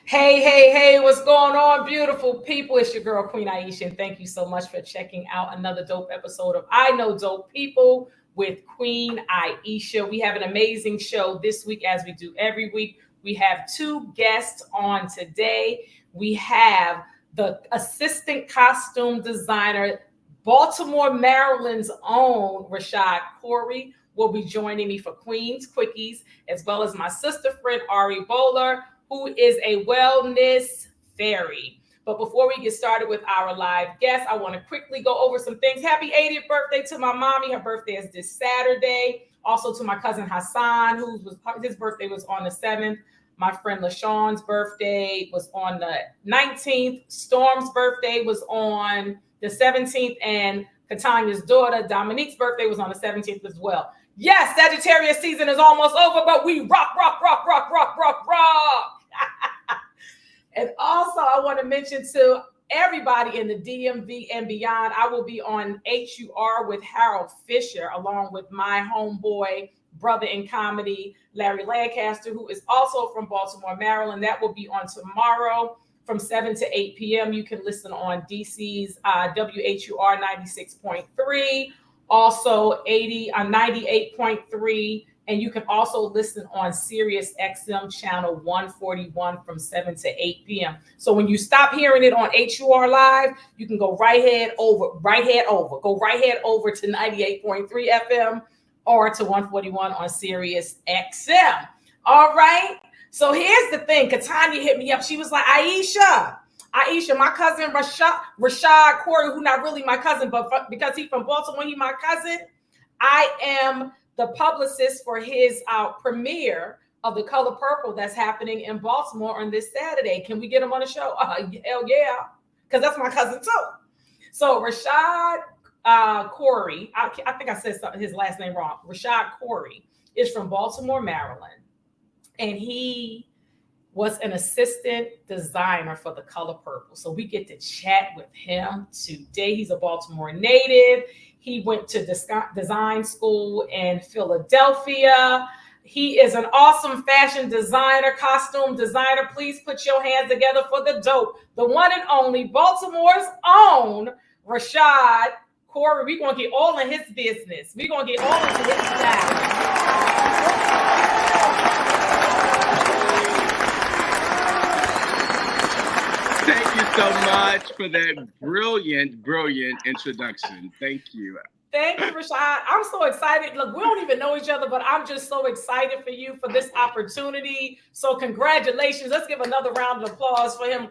Hey, what's going on, beautiful people? It's your girl, Queen Aishah, and thank you so much for checking out another dope episode of I Know Dope People with Queen Aishah. We have an amazing show this week, as we do every week. We have two guests on today. We have the assistant costume designer, Baltimore, Maryland's own Rashad Corey will be joining me for Queen's Quickies, as well as my sister friend, Ari Boler, who is a wellness fairy. But before we get started with our live guest, I want to quickly go over some things. Happy 80th birthday to my mommy. Her birthday is this Saturday. Also to my cousin Hassan, his birthday was on the 7th. My friend LaShawn's birthday was on the 19th. Storm's birthday was on the 17th. And Katanya's daughter, Dominique's birthday was on the 17th as well. Yes, Sagittarius season is almost over, but we rock. And also, I want to mention to everybody in the DMV and beyond, I will be on HUR with Harold Fisher, along with my homeboy, brother in comedy, Larry Lancaster, who is also from Baltimore, Maryland. That will be on tomorrow from 7 to 8 p.m. You can listen on DC's WHUR 96.3, also 98.3. And you can also listen on Sirius XM channel 141 from 7 to 8 p.m. So when you stop hearing it on HUR Live, you can go right head over to 98.3 FM or to 141 on Sirius XM. All right. So here's the thing. Katanya hit me up. She was like, Aishah, my cousin Rashad Corey, who not really my cousin, but because he's from Baltimore, he's my cousin. I am the publicist for his premiere of The Color Purple that's happening in Baltimore on this Saturday. Can we get him on the show? Hell yeah, because that's my cousin too. So Rashad Corey, I think I said his last name wrong. Rashad Corey is from Baltimore, Maryland, and he was an assistant designer for The Color Purple. So we get to chat with him today. He's a Baltimore native. He went to design school in Philadelphia. He is an awesome fashion designer, costume designer. Please put your hands together for the dope, the one and only Baltimore's own Rashad Corey. We're going to get all in his business. We're going to get all into his style. Thank you so much for that brilliant introduction. Thank you. Thank you, Rashad. I'm so excited. Look, we don't even know each other, but I'm just so excited for you for this opportunity. So congratulations. Let's give another round of applause for him,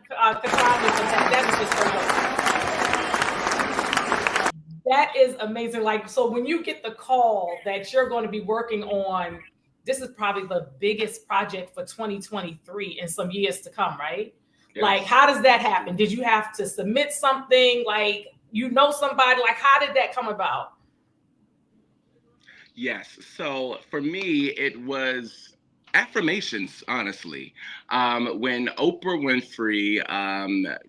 That is amazing. Like, so when you get the call that you're going to be working on, this is probably the biggest project for 2023 in some years to come, right? Yes. Like, how does that happen? Did you have to submit something? Like, you know somebody? Like, how did that come about? Yes. So for me, it was affirmations, honestly. When Oprah Winfrey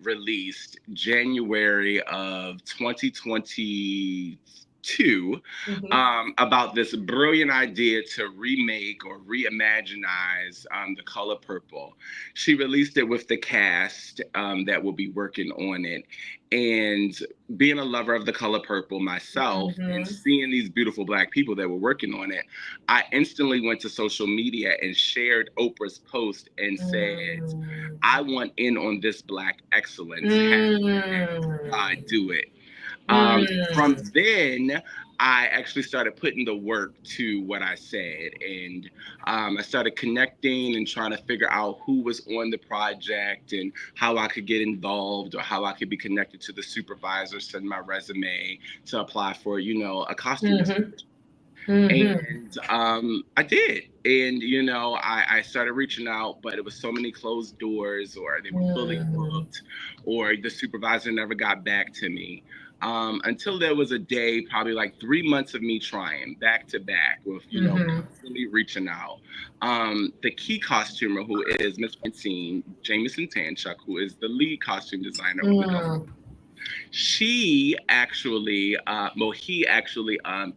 released January of 2020, two, Mm-hmm. about this brilliant idea to remake or reimaginize The Color Purple. She released it with the cast that will be working on it. And being a lover of The Color Purple myself and Mm-hmm. seeing these beautiful Black people that were working on it, I instantly went to social media and shared Oprah's post and said, I want in on this Black excellence. God Mm-hmm. do it. From Mm-hmm. then, I actually started putting the work to what I said. And I started connecting and trying to figure out who was on the project and how I could get involved or how I could be connected to the supervisor, send my resume to apply for, a costume design. Mm-hmm. And I did. And, I started reaching out, but it was so many closed doors, or they were fully Mm-hmm. booked, or the supervisor never got back to me. Until there was a day, probably like 3 months of me trying back to back with, Mm-hmm. constantly reaching out. The key costumer, who is Miss Francine Jameson Tanchuk, who is the lead costume designer on The Color, Mm-hmm. he actually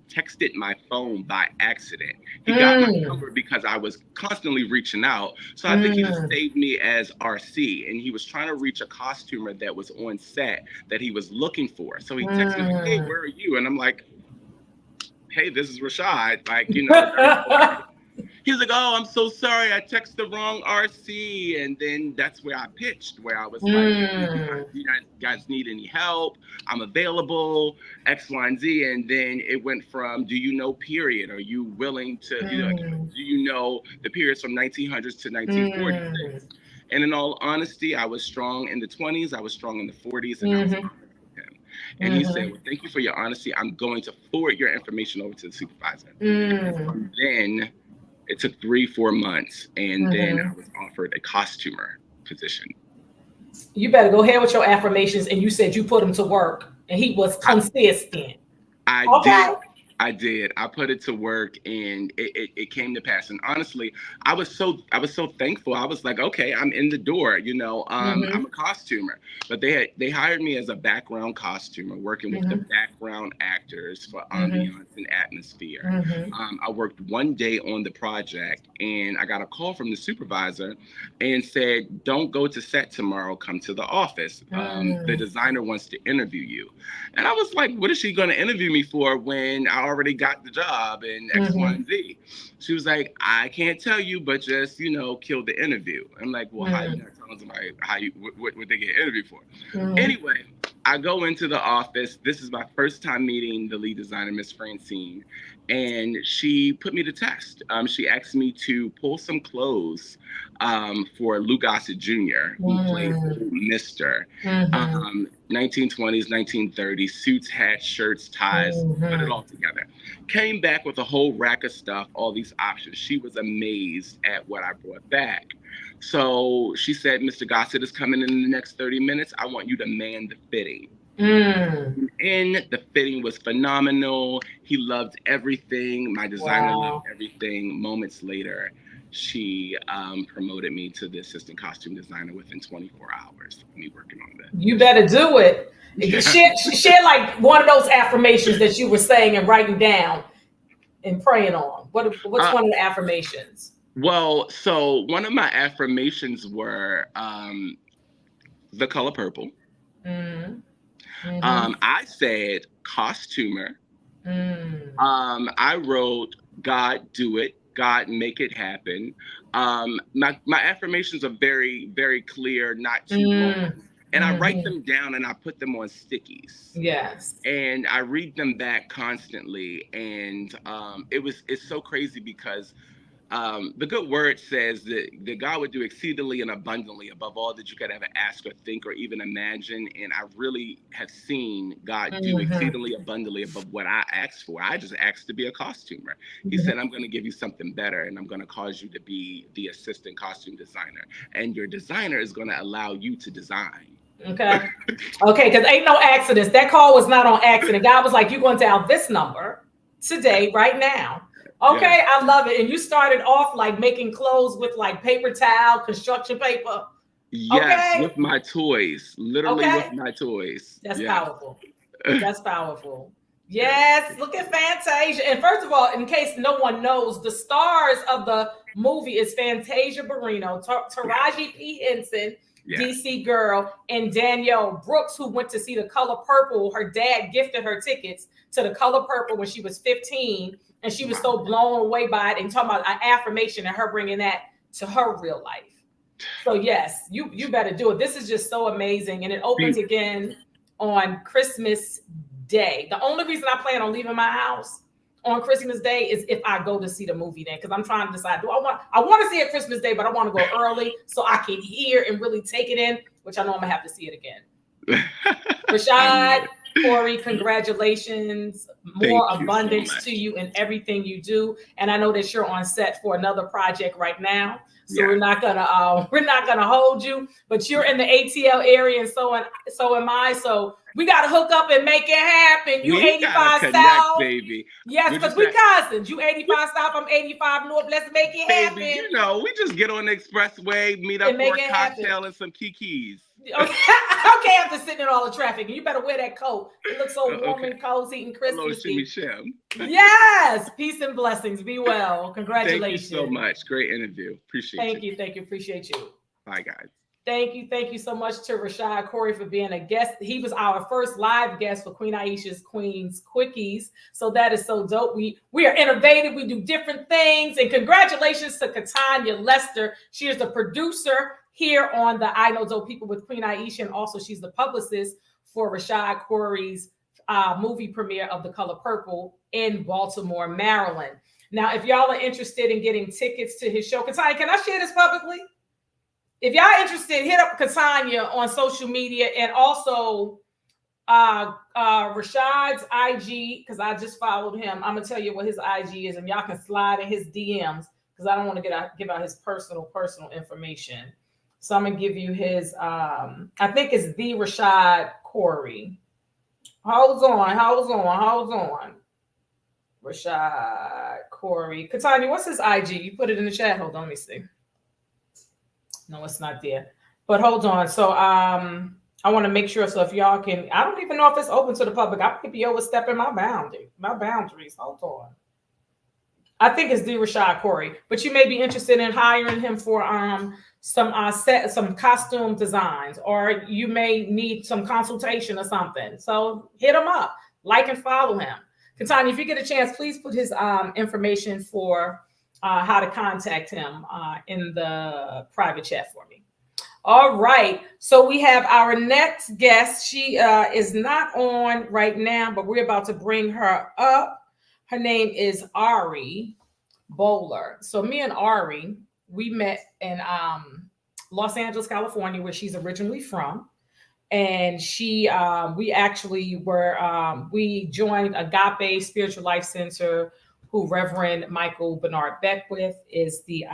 texted my phone by accident. He got my Mm-hmm. number because I was constantly reaching out. So I think he just Mm-hmm. saved me as RC, and he was trying to reach a costumer that was on set that he was looking for. So he texted me like, "Hey, where are you?" And I'm like, "Hey, this is Rashad." Like, very polite. He was like, "Oh, I'm so sorry. I texted the wrong RC." And then that's where I pitched, where I was like, "Hey, do you guys need any help? I'm available, X, Y, and Z." And then it went from, "Do you know period? Are you willing to, do you know the periods from 1900s to 1946?" And in all honesty, I was strong in the 20s, I was strong in the 40s, and I was Mm-hmm. honest with him. And he said, "Well, thank you for your honesty. I'm going to forward your information over to the supervisor." And Mm-hmm. from then, it took 3, 4 months, and then Mm-hmm. I was offered a costumer position. You better go ahead with your affirmations. And you said you put him to work, and he was I, consistent. I Okay. did. I did. I put it to work, and it came to pass. And honestly, I was so thankful. I was like, okay, I'm in the door. I'm Mm-hmm. a costumer. But they hired me as a background costumer, working with the Mm-hmm. background actors for Mm-hmm. ambiance and atmosphere. Mm-hmm. I worked one day on the project, and I got a call from the supervisor, and said, "Don't go to set tomorrow. Come to the office. The Mm-hmm. designer wants to interview you." And I was like, "What is she going to interview me for when I already got the job and X, Y, Mm-hmm. and Z?" She was like, "I can't tell you, but just, kill the interview." I'm like, "Well, how you not telling somebody what they get interviewed for?" Mm-hmm. Anyway, I go into the office. This is my first time meeting the lead designer, Miss Francine, and she put me to test. She asked me to pull some clothes for Lou Gossett Jr., who played old Mister. Mm-hmm. 1920s, 1930s, suits, hats, shirts, ties, put it Mm-hmm. all together. Came back with a whole rack of stuff, all these options. She was amazed at what I brought back. So she said, "Mr. Gossett is coming in the next 30 minutes. I want you to man the fitting." Mm. And the fitting was phenomenal. He loved everything. My designer loved Wow. everything. Moments later, she promoted me to the assistant costume designer within 24 hours of me working on You the show. better do it. Yeah. Share like one of those affirmations that you were saying and writing down and praying on. What's Uh, one of the affirmations? so one of my affirmations were The Color Purple. Mm. Mm-hmm. I said costumer. Mm. I wrote, "God do it, God make it happen." My affirmations are very, very clear, not too Mm. long. And I write Mm-hmm. them down and I put them on stickies. Yes. And I read them back constantly. And it's so crazy because the good word says that God would do exceedingly and abundantly above all that you could ever ask or think or even imagine. And I really have seen God do Mm-hmm. exceedingly abundantly above what I asked for. I just asked to be a costumer. He Mm-hmm. said, "I'm going to give you something better, and I'm going to cause you to be the assistant costume designer. And your designer is going to allow you to design." Okay. Okay, because ain't no accidents. That call was not on accident. God was like, you're going to dial this number today, right now. Yes. Okay, I love it. And you started off like making clothes with like paper towel, construction paper. Yes, Okay. with my toys, literally with Okay. my toys. That's Yes. powerful. That's powerful. Yes, look at Fantasia. And first of all, in case no one knows, the stars of the movie is Fantasia Barrino, Taraji P. Henson, DC Girl, and Danielle Brooks, who went to see The Color Purple. Her dad gifted her tickets to The Color Purple when she was 15, and she was so blown away by it, and talking about an affirmation and her bringing that to her real life. So yes, you better do it. This is just so amazing, and it opens again on Christmas Day. The only reason I plan on leaving my house on Christmas Day is if I go to see the movie then, because I'm trying to decide, I want to see it Christmas Day, but I want to go early so I can hear and really take it in, which I know I'm gonna have to see it again. Rashad, Corey, congratulations. More abundance to you in everything you do. And I know that you're on set for another project right now. So we're not gonna hold you, but you're in the ATL area, and so am I. So we gotta hook up and make it happen. You 85 South, baby. Yes, because we cousins. You 85 South, I'm 85 North. Let's make it happen. You know, we just get on the expressway, meet up for a cocktail and some kikis. Okay, after sitting in all the traffic, and you better wear that coat. It looks so warm and cozy and Christmassy. Yes, peace and blessings. Be well. Congratulations. Thank you so much. Great interview. Appreciate you. Thank you. Appreciate you. Bye, guys. Thank you so much to Rashad Corey for being a guest. He was our first live guest for Queen Aisha's Queens Quickies. So that is so dope. We are innovative. We do different things. And congratulations to Katanya Lester. She is the producer here on the I Know Dope People with Queen Aisha. And also she's the publicist for Rashad Corey's movie premiere of The Color Purple in Baltimore, Maryland. Now, if y'all are interested in getting tickets to his show, Katanya, can I share this publicly? If y'all interested, hit up Katanya on social media, and also Rashad's IG, because I just followed him. I'm gonna tell you what his IG is, and y'all can slide in his DMs, because I don't want to give out his personal information. So I'm gonna give you his. I think it's the Rashad Corey. Hold on. Rashad Corey. Katanya, what's his IG? You put it in the chat. Hold on, let me see. No, it's not there. But hold on. So I want to make sure. So if y'all can, I don't even know if it's open to the public. I might be overstepping my boundaries. Hold on. I think it's the Rashad Corey, but you may be interested in hiring him for some costume designs, or you may need some consultation or something. So hit him up, like and follow him. Katanya, if you get a chance, please put his information for how to contact him in the private chat for me. All right. So we have our next guest. She is not on right now, but we're about to bring her up. Her name is Ari Boler. So me and Ari, we met in Los Angeles, California, where she's originally from. And we joined Agape Spiritual Life Center, who Reverend Michael Bernard Beckwith is the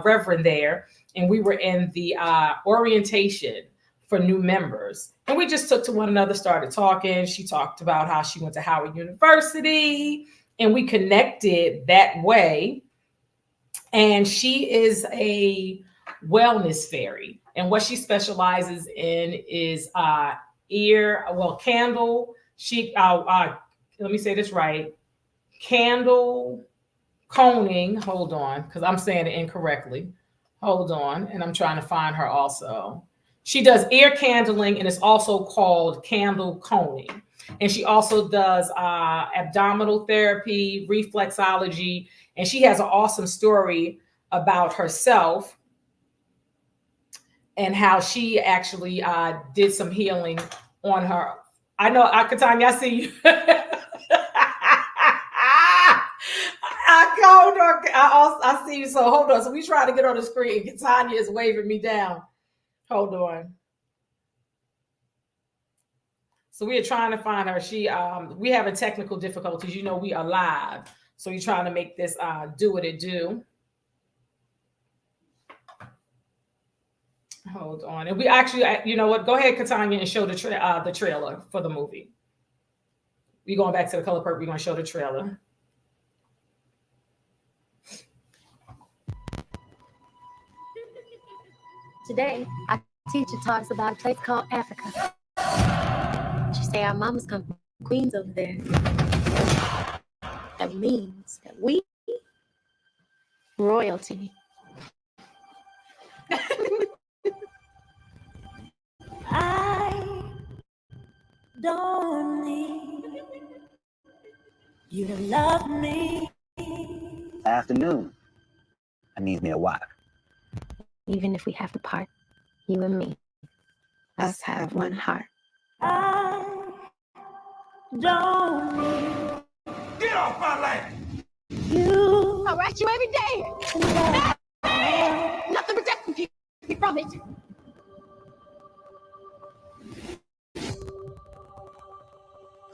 Reverend there. And we were in the orientation for new members. And we just took to one another, started talking. She talked about how she went to Howard University, and we connected that way. And she is a wellness fairy. And what she specializes in is candle. Let me say this right. Candle coning. Hold on, because I'm saying it incorrectly. Hold on. And I'm trying to find her also. She does ear candling, and it's also called candle coning. And she also does abdominal therapy, reflexology. And she has an awesome story about herself and how she actually did some healing on her. I know, Katanya, I see you. I see you. So hold on. So we try to get on the screen. Katanya is waving me down. Hold on. So we are trying to find her. We having technical difficulties. You know, we are live. So we're trying to make this do what it do. Hold on. And we actually, you know what? Go ahead, Katanya, and show the trailer for the movie. We're going back to The Color Purple. We're going to show the trailer. Today, our teacher talks about a place called Africa. She say our mamas come from queens over there. That means that we royalty. I don't need you to love me. Afternoon. I need me a wife. Even if we have to part, you and me, us have one heart. I don't need. Get off my land! You. I write you every day. Nothing protecting you from it.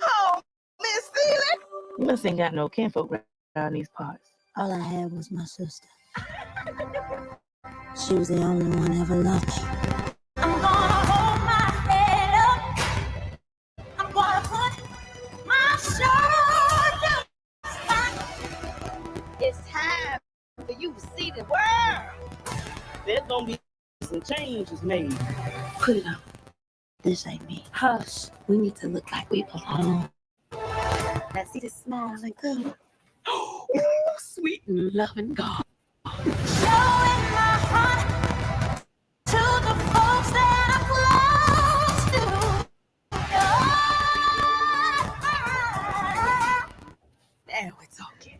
Oh, Miss Sealy! You must ain't got no kinfolk around these parts. All I had was my sister. She was the only one ever loved me. I'm gonna hold my head up. I'm gonna put my shoulders back. It's time for you to see the world. There's gonna be some changes made. Put it on. This ain't me. Hush. We need to look like we belong. I see the smiling girl. Oh, sweet and loving God. Showing my heart to the folks that I'm close to. Now we're talking.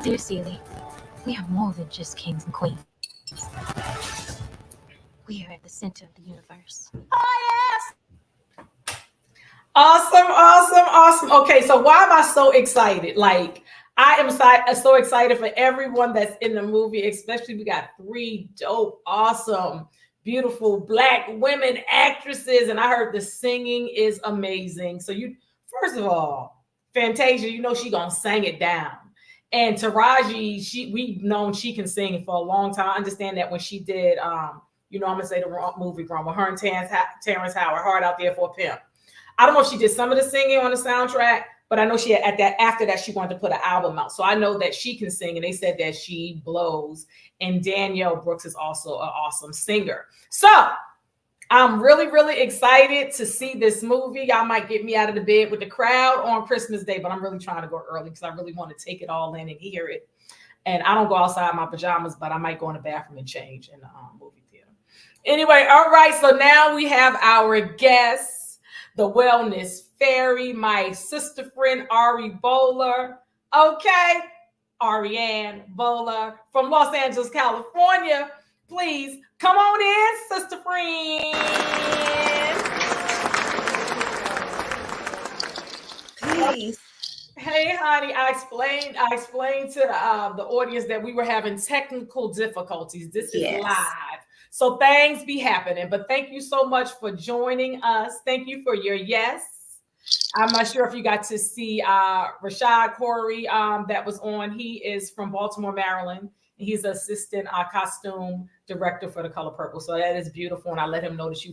Dear Sealy, we are more than just kings and queens. We are at the center of the universe. Oh, yes! Awesome. Okay, so why am I so excited? Like, I am so excited for everyone that's in the movie, especially we got 3 dope, awesome, beautiful Black women actresses, and I heard the singing is amazing. So first of all, Fantasia, you know she gonna sing it down. And Taraji, we've known she can sing for a long time. I understand that when she did, I'm gonna say the wrong movie wrong, with her and Terrence Howard, Hard Out There for a Pimp. I don't know if she did some of the singing on the soundtrack, but I know she after that she wanted to put an album out. So I know that she can sing, and they said that she blows. And Danielle Brooks is also an awesome singer. So I'm really, really excited to see this movie. Y'all might get me out of the bed with the crowd on Christmas Day, but I'm really trying to go early because I really want to take it all in and hear it. And I don't go outside my pajamas, but I might go in the bathroom and change in the movie theater. Anyway, all right. So now we have our guests, the wellness fairy, my sister friend, Ari Boler. Okay. Ariane Boler from Los Angeles, California. Please come on in, sister friend. Please. Hey, honey, I explained to the audience that we were having technical difficulties. This is live. So things be happening. But thank you so much for joining us. Thank you for your yes. I'm not sure if you got to see Rashad Corey that was on. He is from Baltimore, Maryland. He's assistant costume director for The Color Purple. So that is beautiful. And I let him know that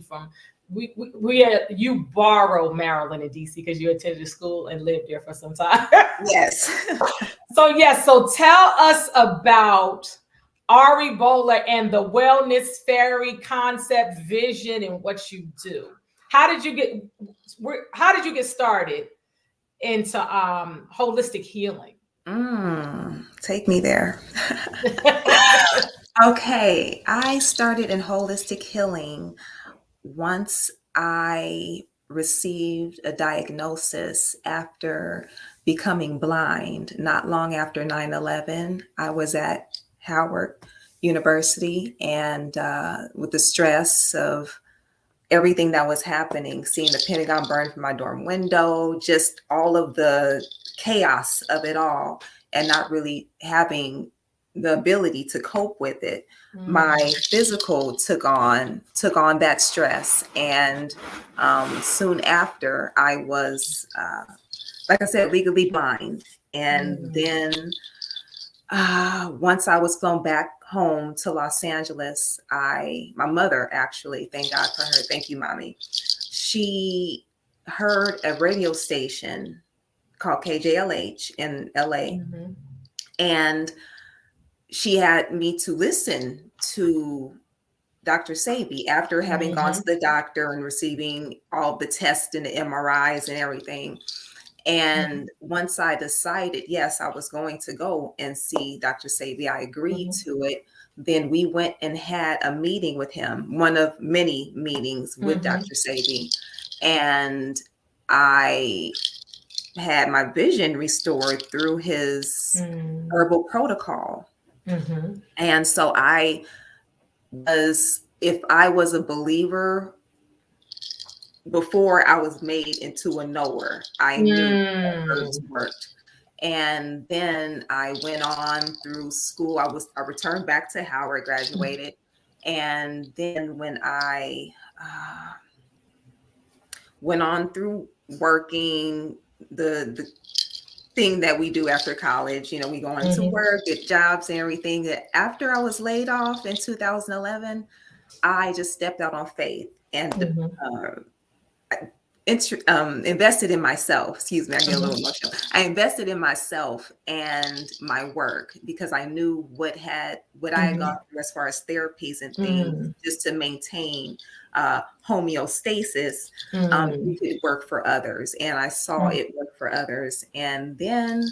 you borrow Maryland and DC because you attended school and lived there for some time. Yes. So tell us about Ari Boler and the wellness fairy concept, vision, and what you do. How did you get started into holistic healing? Take me there. Okay, I started in holistic healing once I received a diagnosis after becoming blind. Not long after 9/11, I was at Howard University, and with the stress of everything that was happening, seeing the Pentagon burn from my dorm window, just all of the chaos of it all, and not really having the ability to cope with it. My physical took on that stress, and soon after I was, like I said, legally blind. And then once I was flown back home to Los Angeles, my mother actually, thank God for her, thank you, Mommy. she heard a radio station called KJLH in LA, and she had me to listen to Dr. Sabi after having gone to the doctor and receiving all the tests and the MRIs and everything. And once I decided, yes, I was going to go and see Dr. Sabi, I agreed to it. Then we went and had a meeting with him, one of many meetings with Dr. Sabi. And I had my vision restored through his herbal protocol. And so if I was a believer before I was made into a knower, I knew that herbs worked. And then I went on through school. I returned back to Howard, graduated. And then when I went on through working the thing that we do after college, you know, we go into work, get jobs and everything. After I was laid off in 2011, I just stepped out on faith and invested in myself. Excuse me, I get a little emotional. I invested in myself and my work because I knew what I had gone through as far as therapies and things, just to maintain homeostasis. It could work for others, and I saw it work for others. And then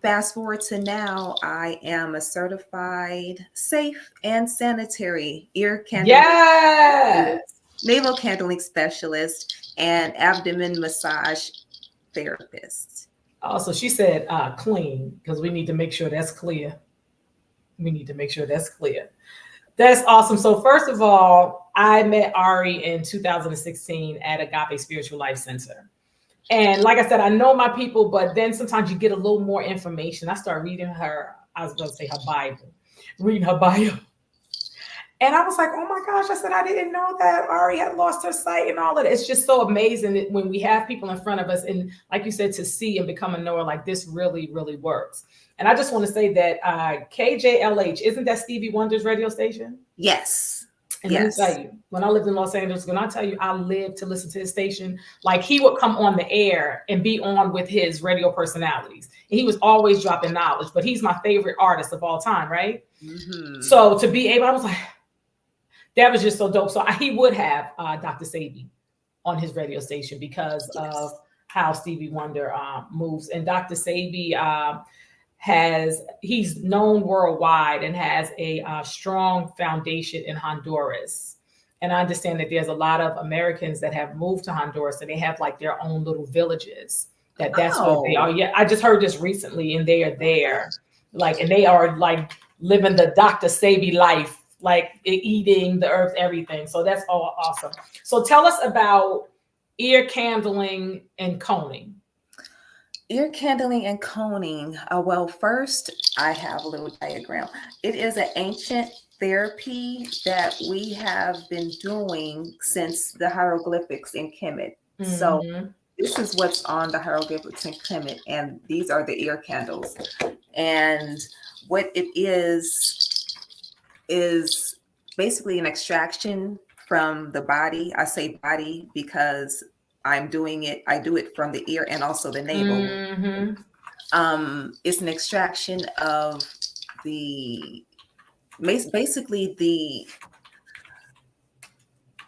fast forward to now, I am a certified safe and sanitary ear candling, navel candling specialist, and abdomen massage therapist. Oh, so she said clean, because we need to make sure that's clear. That's awesome. So first of all, I met Ari in 2016 at Agape Spiritual Life Center. And like I said, I know my people, but then sometimes you get a little more information. I started reading her, I was going to say her Bible, reading her bio. And I was like, oh my gosh, I said, I didn't know that Ari had lost her sight and all of it. It's just so amazing that when we have people in front of us, and like you said, to see and become a knower, like this really, really works. And I just want to say that KJLH, isn't that Stevie Wonder's radio station? Yes. And let me tell you, when I lived in Los Angeles, when I tell you I lived to listen to his station, like he would come on the air and be on with his radio personalities. And he was always dropping knowledge, but he's my favorite artist of all time, right? So to be able, I was like, that was just so dope. So he would have Dr. Sabi on his radio station because of how Stevie Wonder moves. And Dr. Sabi he's known worldwide and has a strong foundation in Honduras. And I understand that there's a lot of Americans that have moved to Honduras and they have like their own little villages. That's what they are. Yeah, I just heard this recently, and they are there, like, and they are like living the Dr. Sabi life, like eating the herbs, everything. So that's all awesome. So tell us about ear candling and coning. Ear candling and coning. Well, first, I have a little diagram. It is an ancient therapy that we have been doing since the hieroglyphics in Kemet. So this is what's on the hieroglyphics in Kemet, and these are the ear candles. And what it is basically an extraction from the body. I say body because I do it from the ear and also the navel. It's an extraction of basically the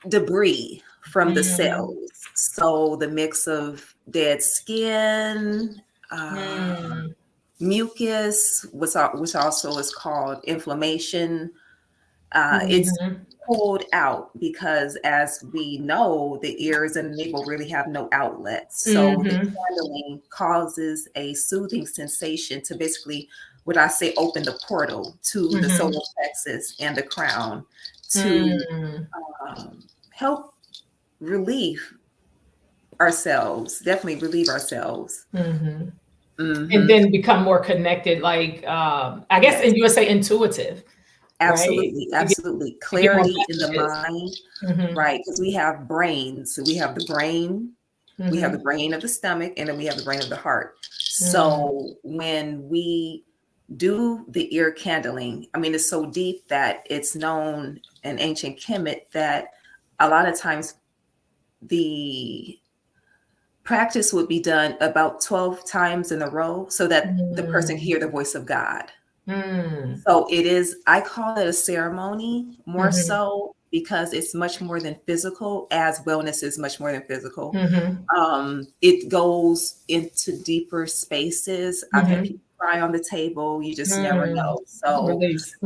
debris from the cells. So the mix of dead skin, mucus, which also is called inflammation. It's pulled out because, as we know, the ears and the navel really have no outlets. So the candling causes a soothing sensation to basically, what I say, open the portal to the solar plexus and the crown to help definitely relieve ourselves. And then become more connected, like I guess, and you would say intuitive. Absolutely, right? Absolutely. Clarity in the mind, right? Because we have brains. So we have the brain, we have the brain of the stomach, and then we have the brain of the heart. So when we do the ear candling, I mean, it's so deep that it's known in ancient Kemet that a lot of times the practice would be done about 12 times in a row so that the person hear the voice of God. So it is, I call it a ceremony more so because it's much more than physical, as wellness is much more than physical. It goes into deeper spaces. I've had people cry on the table. You just never know. So Release.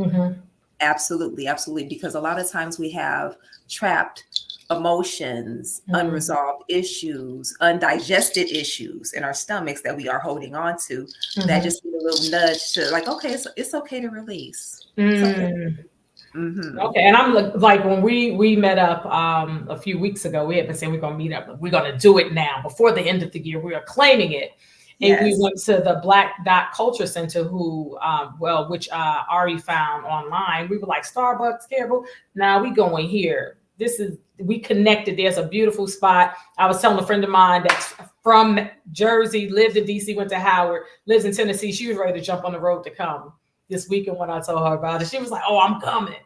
absolutely, absolutely. Because a lot of times we have trapped emotions, unresolved issues, undigested issues in our stomachs that we are holding on to that just need a little nudge to like, okay, it's okay to release. It's okay. Okay, and I'm like when we met up a few weeks ago, we had been saying we're gonna meet up, we're gonna do it now before the end of the year. We are claiming it, and we went to the Black Dot Culture Center, which Ari found online. We were like Starbucks, Caribou. Now we going here. We connected. There's a beautiful spot. I was telling a friend of mine that's from Jersey, lived in DC, went to Howard, lives in Tennessee. She was ready to jump on the road to come this weekend when I told her about it. She was like, oh, I'm coming.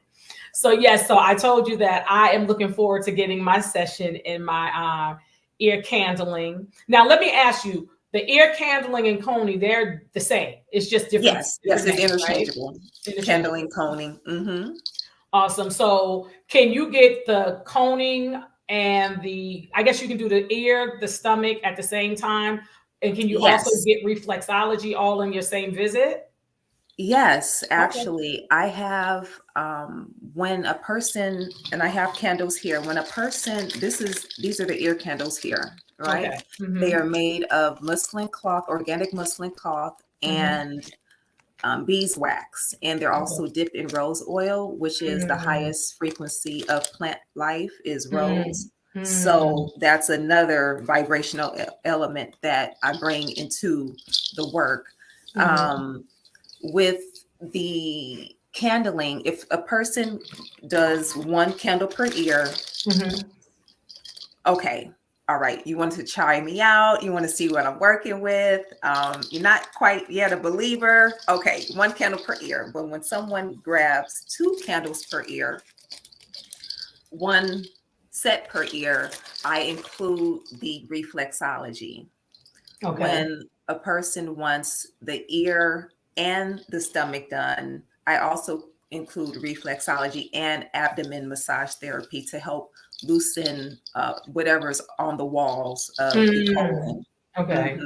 So yes, so I told you that I am looking forward to getting my session in my ear candling. Now, let me ask you, the ear candling and coning, they're the same. It's just different. Yes, it's interchangeable. Right? Candling, coning. Awesome. So can you get the coning and I guess you can do the ear, the stomach at the same time. And can you also get reflexology all in your same visit? Yes, actually, I have when a person, and I have candles here, when a person, these are the ear candles here, right? Okay. They are made of muslin cloth, organic muslin cloth, and beeswax, and they're also dipped in rose oil, which is the highest frequency of plant life is rose. So that's another vibrational element that I bring into the work. With the candling, if a person does one candle per ear, okay, all right, you want to try me out, you want to see what I'm working with, you're not quite yet a believer, okay, one candle per ear. But when someone grabs 2 candles per ear, 1 set per ear, I include the reflexology. When a person wants the ear and the stomach done, I also include reflexology and abdomen massage therapy to help loosen whatever's on the walls of the colon. Okay.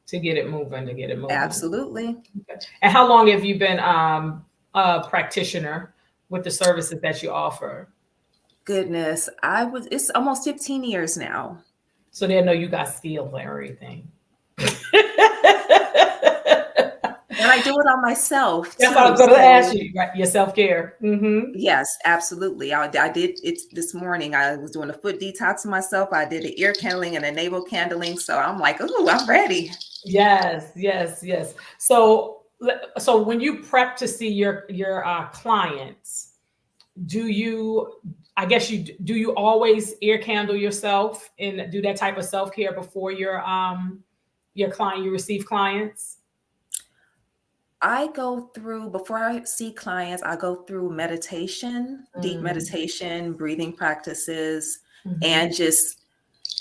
To get it moving, Absolutely. Okay. And how long have you been a practitioner with the services that you offer? Goodness, it's almost 15 years now. So they know you got skills and everything. And I do it on myself. That's what I was going to ask you, right? Your self-care. Yes, absolutely. I did it this morning. I was doing a foot detox myself. I did the ear candling and the navel candling. So I'm like, oh, I'm ready. Yes. So when you prep to see your clients, do you always ear candle yourself and do that type of self-care before your client, you receive clients? Before I see clients, I go through meditation, deep meditation, breathing practices, and just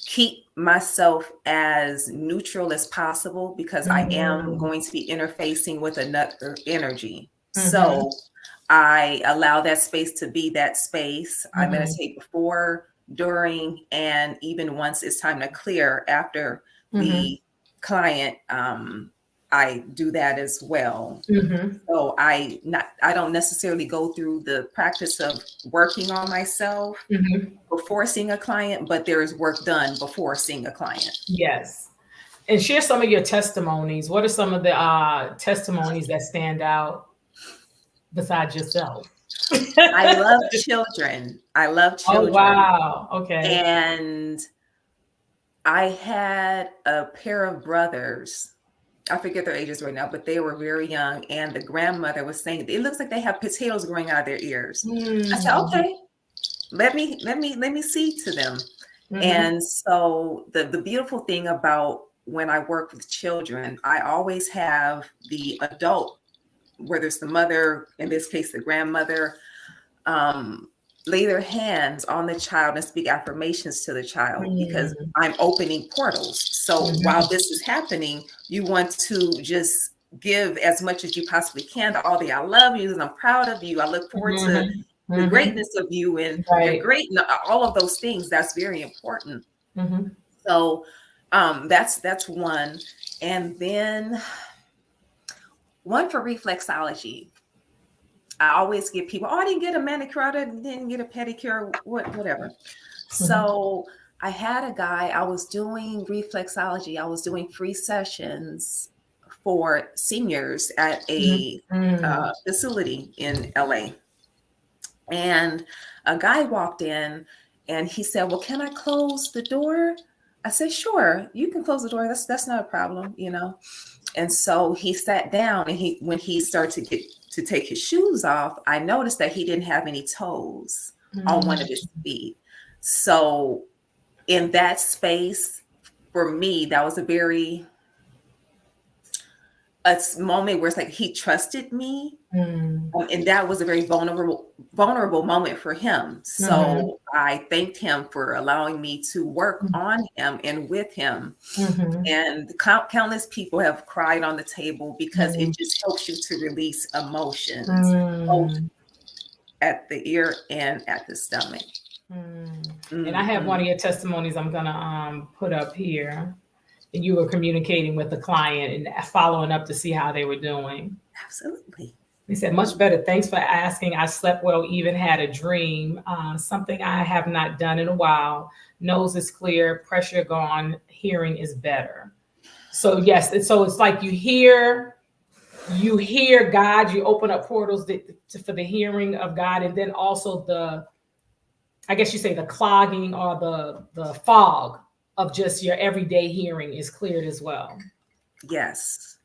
keep myself as neutral as possible because I am going to be interfacing with another energy. So I allow that space to be that space. I meditate before, during, and even once it's time to clear after the client, I do that as well. So I don't necessarily go through the practice of working on myself before seeing a client, but there is work done before seeing a client. Yes. And share some of your testimonies. What are some of the testimonies that stand out besides yourself? I love children. Oh, wow. Okay. And I had a pair of brothers. I forget their ages right now, but they were very young. And the grandmother was saying, it looks like they have potatoes growing out of their ears. I said, okay, let me see to them. And so the beautiful thing about when I work with children, I always have the adult, whether it's the mother, in this case, the grandmother, lay their hands on the child and speak affirmations to the child because I'm opening portals. So while this is happening, you want to just give as much as you possibly can to all the I love you and I'm proud of you. I look forward to the greatness of you and you're great. And all of those things, that's very important. So that's one. And then one for reflexology. I always give people, I didn't get a manicure, I didn't get a pedicure, whatever. So I had a guy, I was doing reflexology. I was doing free sessions for seniors at a facility in LA. And a guy walked in and he said, well, can I close the door? I said, sure, you can close the door. That's not a problem, you know? And so he sat down and when he started to take his shoes off, I noticed that he didn't have any toes on one of his feet. So in that space, for me, that was a moment where it's like he trusted me. And that was a very vulnerable moment for him. So I thanked him for allowing me to work on him and with him. And countless people have cried on the table because it just helps you to release emotions both at the ear and at the stomach. And I have one of your testimonies I'm gonna put up here. And you were communicating with the client and following up to see how they were doing. Absolutely. He said, much better. Thanks for asking. I slept well, even had a dream. Something I have not done in a while. Nose is clear, pressure gone, hearing is better. So yes, so it's like you hear God, you open up portals for the hearing of God. And then also I guess you say the clogging or the fog of just your everyday hearing is cleared as well. Yes.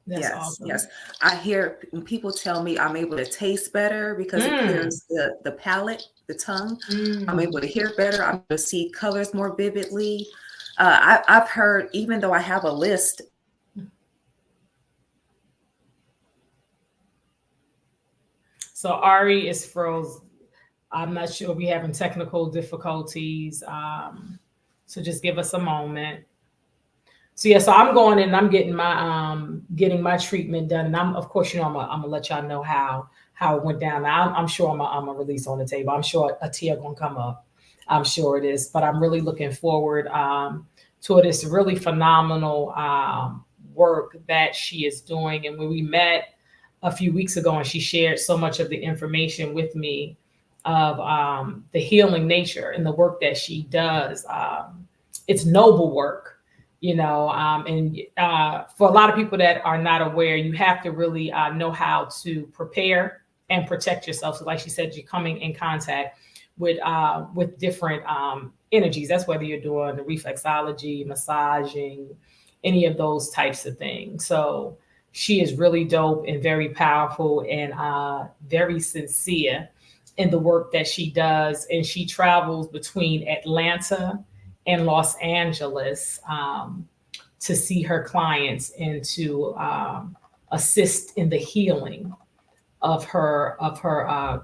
That's awesome. Yes. I hear when people tell me I'm able to taste better because it clears the palate, the tongue. I'm able to hear better. I'm able to see colors more vividly. I've heard, even though I have a list. So Ari is froze. I'm not sure if we're having technical difficulties. So just give us a moment. So yeah, so I'm going in and I'm getting my treatment done. And I'm gonna let y'all know how it went down. Now, I'm sure I'm gonna release on the table. I'm sure a tear gonna come up. I'm sure it is, but I'm really looking forward to this really phenomenal work that she is doing. And when we met a few weeks ago and she shared so much of the information with me of the healing nature and the work that she does, it's noble work, you know, and for a lot of people that are not aware, you have to really know how to prepare and protect yourself. So like she said, you're coming in contact with different energies. That's whether you're doing the reflexology, massaging, any of those types of things. So she is really dope and very powerful and very sincere in the work that she does. And she travels between Atlanta and Los Angeles to see her clients and to assist in the healing of her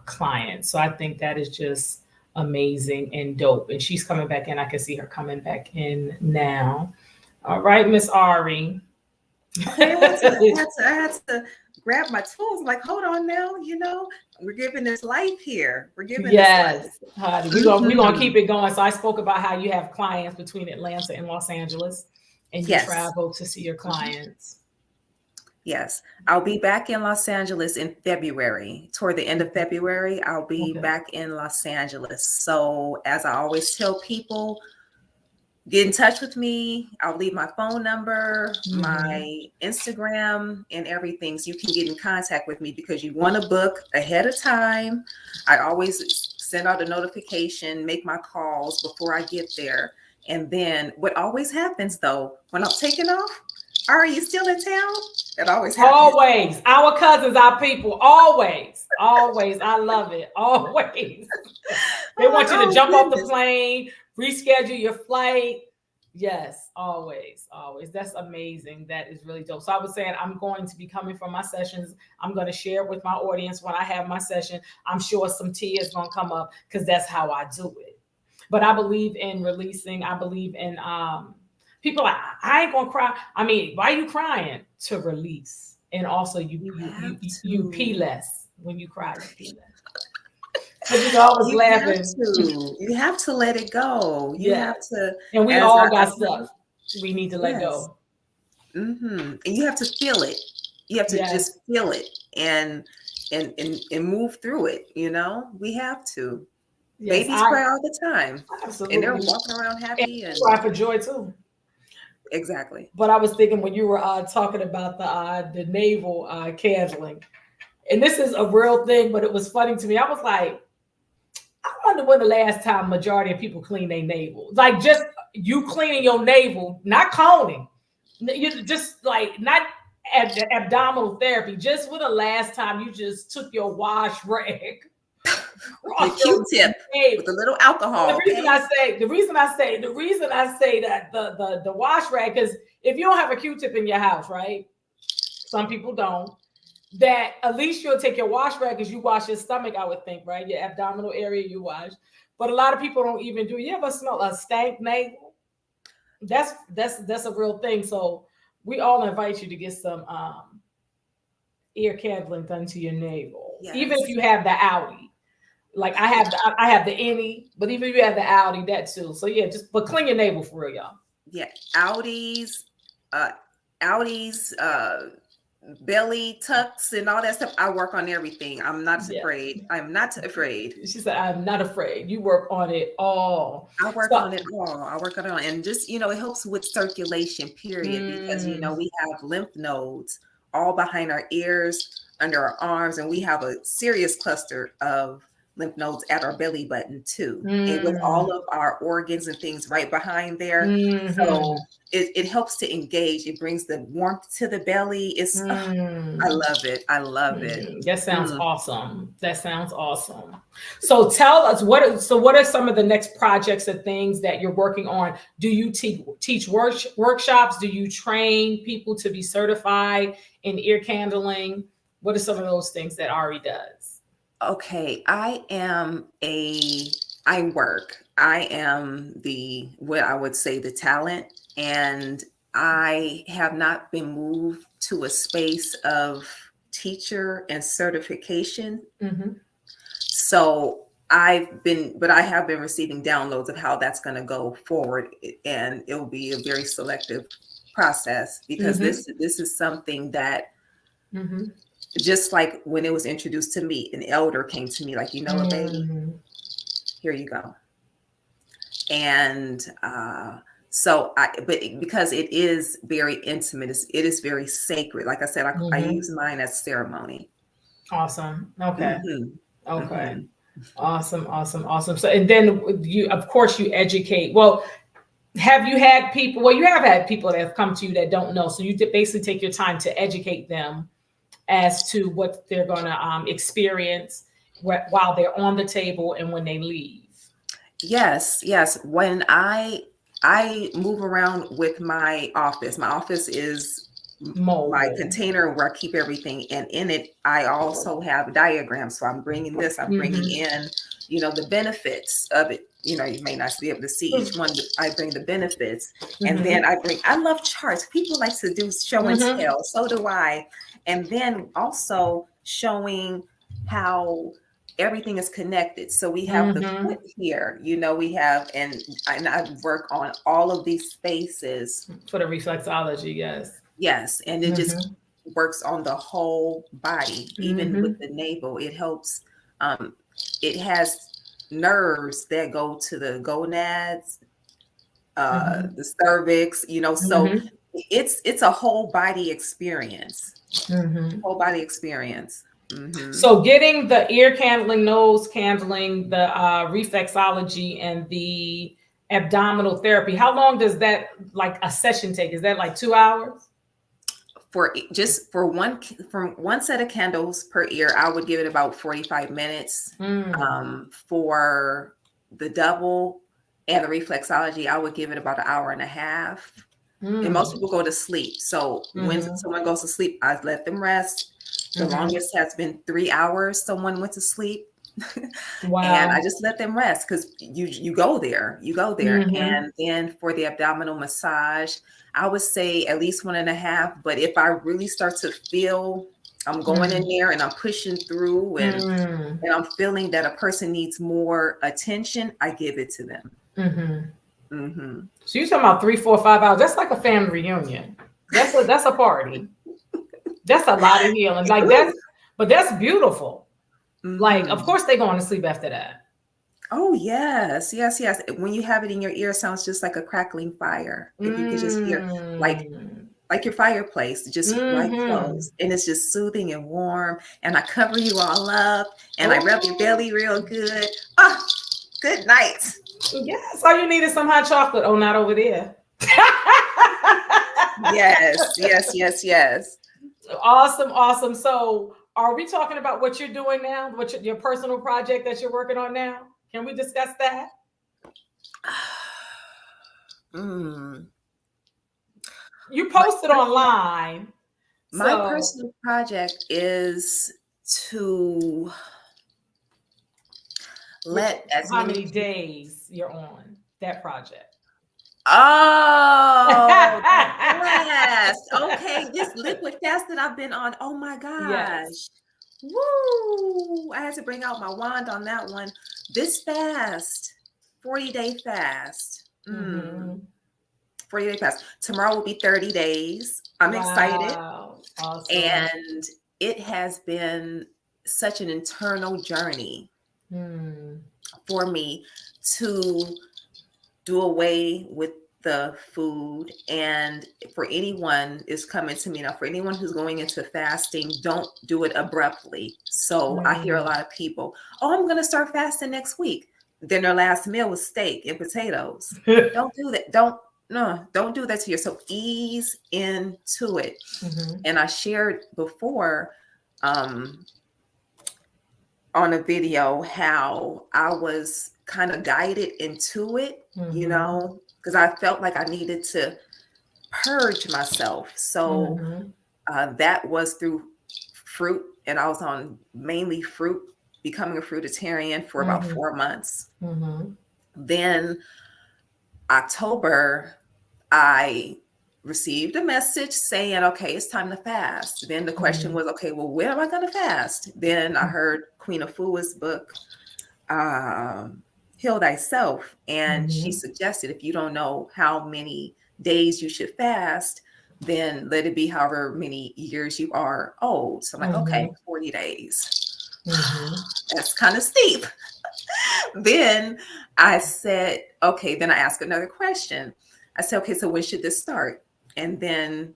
clients. So I think that is just amazing and dope. And she's coming back in. I can see her coming back in now. All right, Miss Ari. I had to grab my tools. Like, hold on now, you know, we're giving this life here. We're giving this life. We're gonna keep it going. So I spoke about how you have clients between Atlanta and Los Angeles, and you travel to see your clients. Yes, I'll be back in Los Angeles in February. Toward the end of February, I'll be back in Los Angeles. So as I always tell people, get in touch with me. I'll leave my phone number, my Instagram, and everything, so you can get in contact with me, because you want to book ahead of time. I always send out a notification, make my calls before I get there. And then what always happens though, when I'm taking off, are you still in town? It always happens. Always. Our cousins, our people. Always. Always. I love it. Always. They want you to jump off the plane, reschedule your flight. Yes, always, always. That's amazing. That is really dope. So I was saying I'm going to be coming from my sessions. I'm going to share it with my audience when I have my session. I'm sure some tea is going to come up because that's how I do it. But I believe in releasing. I believe in people like I ain't gonna cry. I mean, why are you crying? To release. And also you pee less when you cry, you pee less. But you know, I was laughing. You have to let it go. You Yeah. have to, And we as all I- got stuff we need to let Yes. go. And you have to feel it. You have to Yes. just feel it and move through it. You know, we have to. Yes, Babies cry all the time, absolutely. and they're walking around happy and cry for joy too. exactly. But I was thinking when you were talking about the navel canceling, and this is a real thing, but it was funny to me. I was like, I wonder when the last time majority of people clean their navel. Like just you cleaning your navel, not coning. You just like not abdominal therapy. Just when the last time you just took your wash rag, The Q-tip with a little alcohol. The reason I say that the wash rag, because if you don't have a Q-tip in your house, right? Some people don't. That at least you'll take your wash rag because you wash your stomach, I would think, right? Your abdominal area you wash. But a lot of people don't even do it. You ever smell a stank navel? That's a real thing. So we all invite you to get some ear candling done to your navel. Yes. Even if you have the outie. Like I have the innie, but even if you have the outie, that too. So yeah, but clean your navel for real, y'all. Yeah, outies, belly tucks and all that stuff. I work on everything. I'm not afraid. I'm not afraid. She said, I'm not afraid. You work on it all. I work on it all. I work on it all. And just, it helps with circulation, period. Because, we have lymph nodes all behind our ears, under our arms, and we have a serious cluster of lymph nodes at our belly button too. And with all of our organs and things right behind there. So it helps to engage. It brings the warmth to the belly. I love it. I love it. That sounds awesome. That sounds awesome. So tell us what are some of the next projects and things that you're working on? Do you teach workshops? Do you train people to be certified in ear candling? What are some of those things that Ari does? Okay, I am what I would say the talent, and I have not been moved to a space of teacher and certification. So I have been receiving downloads of how that's going to go forward, and it will be a very selective process because this is something that just like when it was introduced to me, an elder came to me like, baby, here you go. And but because it is very intimate, it is very sacred. Like I said, I use mine as ceremony. Awesome. Okay. Okay. Awesome. So, and then of course you educate. Well, have you had people? Well, you have had people that have come to you that don't know. So you basically take your time to educate them as to what they're going to experience while they're on the table and when they leave. Yes. When I move around with my office is my container where I keep everything, and in it I also have diagrams. So I'm bringing in, the benefits of it. You may not be able to see each one. I bring the benefits, and then I love charts. People like to do show and tell. So do I. And then also showing how everything is connected. So we have the foot here, we have, and I work on all of these spaces. For the reflexology, yes. Yes. And it just works on the whole body, even with the navel. It helps. It has nerves that go to the gonads, the cervix, so it's a whole body experience. Whole body experience. So getting the ear candling, nose candling, the reflexology, and the abdominal therapy, how long does that, like a session take? Is that like 2 hours? For one set of candles per ear, I would give it about 45 minutes. For the double, And the reflexology, I would give it about an hour and a half. And most people go to sleep. So when someone goes to sleep, I let them rest. The longest has been 3 hours. Someone went to sleep. Wow. And I just let them rest because you go there. And then for the abdominal massage, I would say at least 1.5. But if I really start to feel I'm going in there and I'm pushing through and I'm feeling that a person needs more attention, I give it to them. So you're talking about 3, 4, 5 hours. That's like a family reunion. That's a party. That's a lot of healing. Like that's beautiful. Like, of course they're going to sleep after that. Oh, yes. When you have it in your ear, it sounds just like a crackling fire. If you could just hear like your fireplace, just right close. And it's just soothing and warm. And I cover you all up and I rub your belly real good. Oh, good night. Yes. All you need is some hot chocolate. Oh, not over there. Yes. Awesome. So are we talking about what you're doing now? What your personal project that you're working on now? Can we discuss that? You posted online. My personal project is to let as how many days you're on that project? Oh, fast. Okay, this liquid fast that I've been on. Oh my gosh. Yes. Woo! I had to bring out my wand on that one. This fast, 40-day fast. 40-day fast. Tomorrow will be 30 days. I'm excited. Awesome. And it has been such an internal journey for me to do away with the food. And for anyone is coming to me now, for anyone who's going into fasting, don't do it abruptly. So I hear a lot of people, oh, I'm going to start fasting next week. Then their last meal was steak and potatoes. Don't do that. Don't do that to yourself. Ease into it. And I shared before on a video how I was kind of guided into it, you know, because I felt like I needed to purge myself. So that was through fruit, and I was on mainly fruit, becoming a fruitarian for about 4 months. Then October, I received a message saying, okay, it's time to fast. Then the question was, okay, well, where am I going to fast? Then I heard Queen Afua's book, Heal Thyself. And she suggested, if you don't know how many days you should fast, then let it be however many years you are old. So I'm like, okay, 40 days. That's kind of steep. Then I said, okay, then I asked another question. I said, okay, so when should this start? And then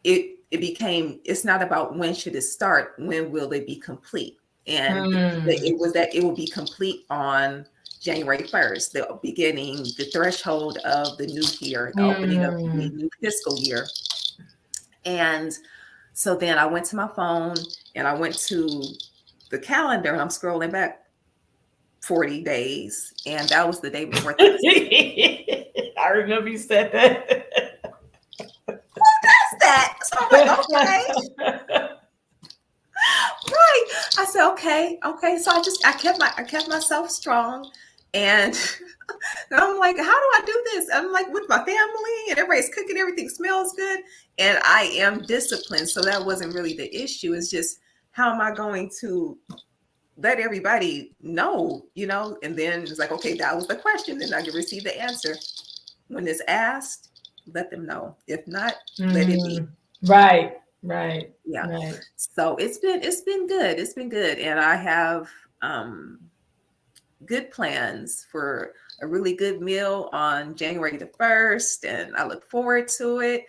it became, it's not about when should it start, when will it be complete? And it was that it will be complete on January 1st, the beginning, the threshold of the new year, the opening of the new fiscal year. And so then I went to my phone and I went to the calendar and I'm scrolling back 40 days. And that was the day before Thanksgiving. I remember you said that. Who does that? So I'm like, okay. Right. I said, okay. So I kept myself strong. And I'm like, how do I do this? I'm like with my family and everybody's cooking, everything smells good. And I am disciplined. So that wasn't really the issue. It's just, how am I going to let everybody know, you know? And then it's like, okay, that was the question. Then I can receive the answer. When it's asked, let them know. If not, let it be. Right. Yeah. Right. So it's been good. It's been good. And I have good plans for a really good meal on January the 1st. And I look forward to it.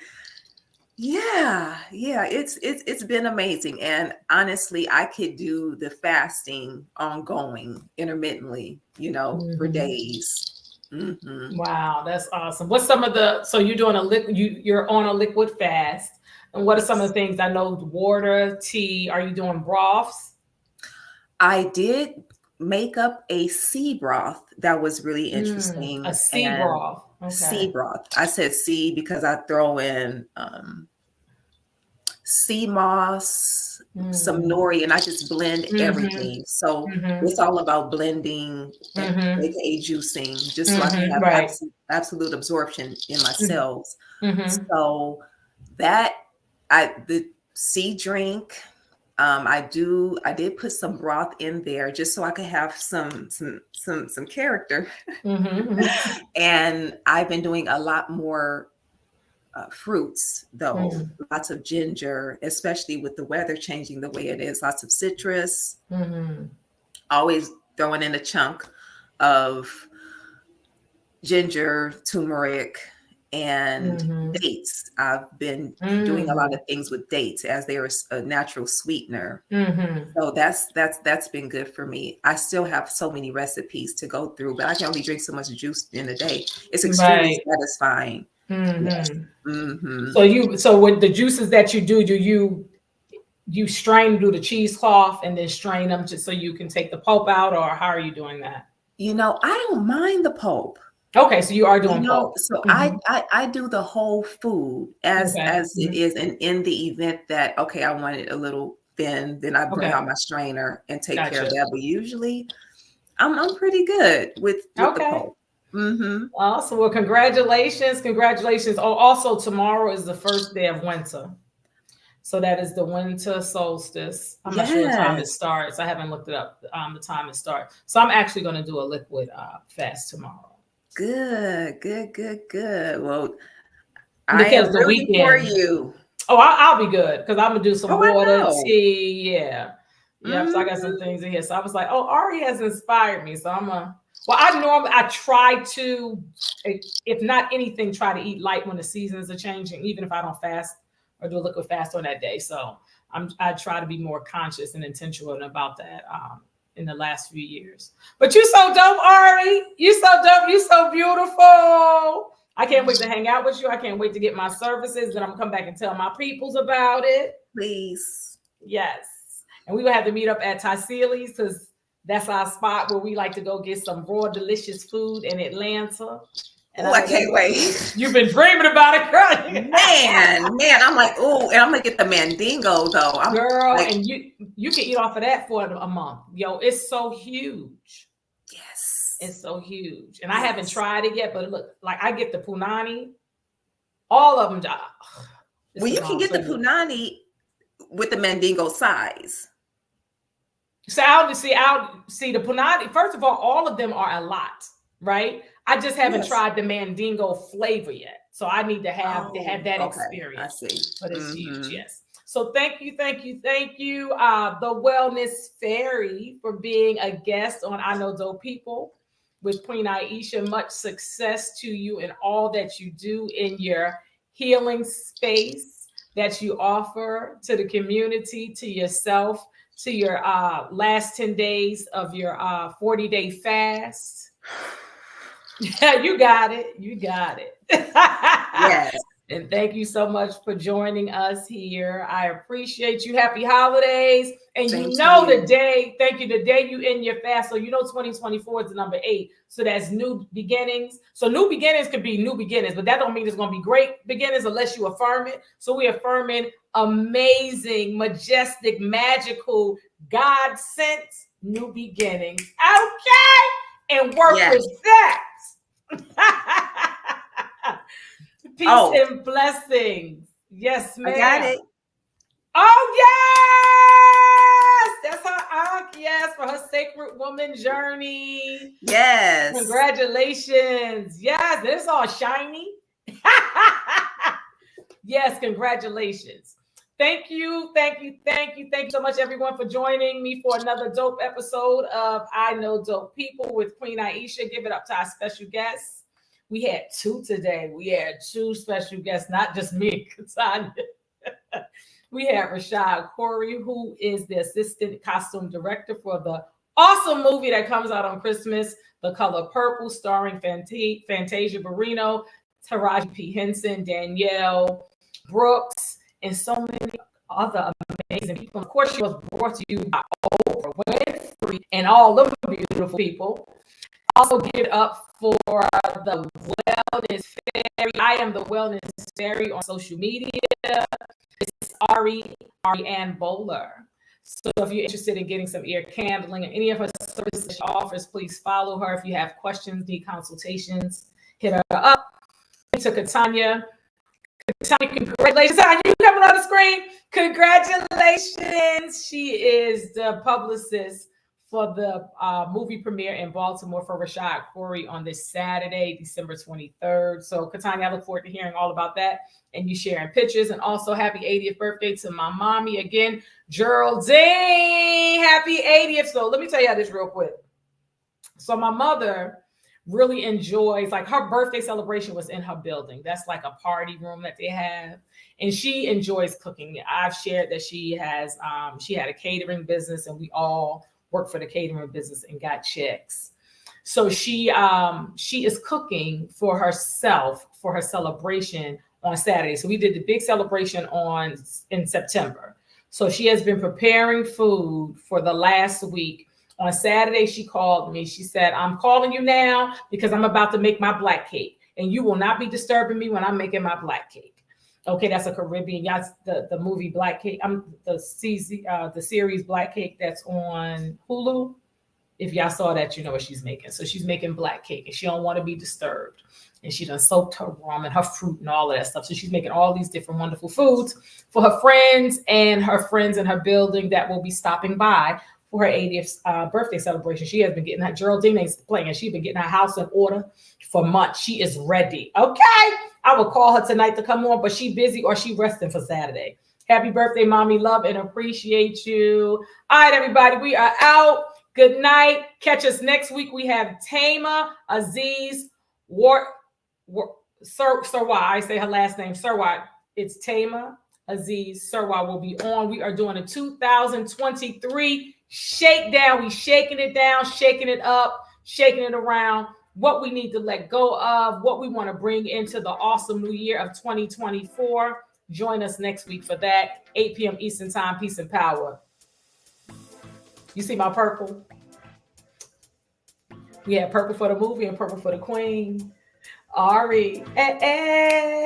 Yeah. It's been amazing. And honestly, I could do the fasting ongoing intermittently, you know, for days. Wow, that's awesome. What's some of so you're doing you're on a liquid fast. And what are some of the things? I know water, tea. Are you doing broths? I did make up a sea broth that was really interesting. A sea And broth. Okay. sea broth. I said sea because I throw in sea moss, some nori, and I just blend everything. So it's all about blending, aka juicing, just so I can have absolute absorption in my cells. So that the sea drink. I did put some broth in there just so I could have some character. And I've been doing a lot more fruits though, lots of ginger, especially with the weather changing the way it is, lots of citrus, always throwing in a chunk of ginger, turmeric, and dates. I've been doing a lot of things with dates as they are a natural sweetener. So that's been good for me. I still have so many recipes to go through, but I can only drink so much juice in a day. It's extremely satisfying. Yes. So with the juices that you do you strain through the cheesecloth and then strain them just so you can take the pulp out, or how are you doing that? I don't mind the pulp. Okay, so you are doing pulp. So I do the whole food as it is, and in the event that I want it a little thin, then I bring out my strainer and take care of that. But usually, I'm pretty good with the pulp. Awesome. Well, congratulations. Oh, also tomorrow is the first day of winter. So that is the winter solstice. I'm not sure what time it starts. I haven't looked it up, the time it starts. So I'm actually going to do a liquid fast tomorrow. Good. Well, I am rooting for you. Oh, I'll be good because I'm gonna do some water, tea. So I got some things in here. So I was like, oh, Ari has inspired me. So I try to, if not anything, try to eat light when the seasons are changing, even if I don't fast or do a liquid fast on that day. So I try to be more conscious and intentional about that. In the last few years. But you so dope, Ari. You so dope. You so beautiful. I can't wait to hang out with you. I can't wait to get my services. Then I'm gonna come back and tell my peoples about it. Please. Yes. And we will have to meet up at Tassili's because that's our spot where we like to go get some raw, delicious food in Atlanta. And I can't wait. You've been dreaming about it, girl. Man, I'm like, and I'm gonna get the mandingo though. Girl, and you can eat off of that for a month. Yo, it's so huge. Yes. It's so huge. And I haven't tried it yet, but look, like I get the punani, all of them. Well, you can get the punani with the mandingo size. So I'll see the punani. First of all of them are a lot, right? I just haven't tried the mandingo flavor yet. So I need to have that experience. I see. But it's huge, yes. So thank you, the Wellness Fairy, for being a guest on I Know Dope People with Queen Aishah. Much success to you in all that you do in your healing space that you offer to the community, to yourself, to your last 10 days of your 40-day fast. Yeah, you got it. Yes. And thank you so much for joining us here. I appreciate you. Happy holidays. And the day you end your fast. So 2024 is the number 8. So that's new beginnings. So new beginnings could be new beginnings, but that don't mean it's going to be great beginnings unless you affirm it. So we're affirming amazing, majestic, magical, God-sent new beginnings. Okay. And work with that. Peace and blessings. Yes, ma'am. I got it. Oh, yes. That's her yes, for her sacred woman journey. Yes. Congratulations. Yes, it's all shiny. Yes, congratulations. Thank you so much, everyone, for joining me for another dope episode of I Know Dope People with Queen Aishah. Give it up to our special guests. We had 2 today. We had 2 special guests, not just me, Katanya. We had Rashad Corey, who is the assistant costume director for the awesome movie that comes out on Christmas, The Color Purple, starring Fantasia Barrino, Taraji P. Henson, Danielle Brooks, and so many other amazing people. Of course, she was brought to you by Oprah Winfrey and all the beautiful people. Also, give it up for the Wellness Fairy. I am the Wellness Fairy on social media. It's Ariane Boler. So if you're interested in getting some ear candling and any of her services she offers, please follow her. If you have questions, need consultations, hit her up. To Katanya. Katanya, congratulations. You coming on the screen? Congratulations. She is the publicist for the movie premiere in Baltimore for Rashad Corey on this Saturday, December 23rd. So, Katanya, I look forward to hearing all about that and you sharing pictures. And also, happy 80th birthday to my mommy again, Geraldine. Happy 80th. So, let me tell you this real quick. So, my mother really enjoys, like, her birthday celebration was in her building. That's like a party room that they have. And she enjoys cooking. I've shared that she had a catering business and we all worked for the catering business and got checks. So she is cooking for herself for her celebration on Saturday. So we did the big celebration in September. So she has been preparing food for the last week. On Saturday, she called me. She said, I'm calling you now because I'm about to make my black cake. And you will not be disturbing me when I'm making my black cake. Okay, that's a Caribbean. The movie Black Cake. The series Black Cake that's on Hulu. If y'all saw that, you know what she's making. So she's making black cake and she don't want to be disturbed. And she done soaked her rum and her fruit and all of that stuff. So she's making all these different wonderful foods for her friends in her building that will be stopping by for her 80th birthday celebration. She has been getting her, Geraldine is playing, and she's been getting her house in order for months. She is ready. Okay. I will call her tonight to come on, but she busy or she resting for Saturday. Happy birthday, mommy. Love and appreciate you. All right, everybody. We are out. Good night. Catch us next week. We have Tama Aziz Sirwa. I say her last name, Sirwa. It's Tama Aziz Sirwa will be on. We are doing a 2023 shakedown. We shaking it down, shaking it up, shaking it around. What we need to let go of, what we want to bring into the awesome new year of 2024. Join us next week for that. 8 p.m. Eastern Time. Peace and power. You see my purple? We had purple for the movie and purple for the queen. Ari. Eh.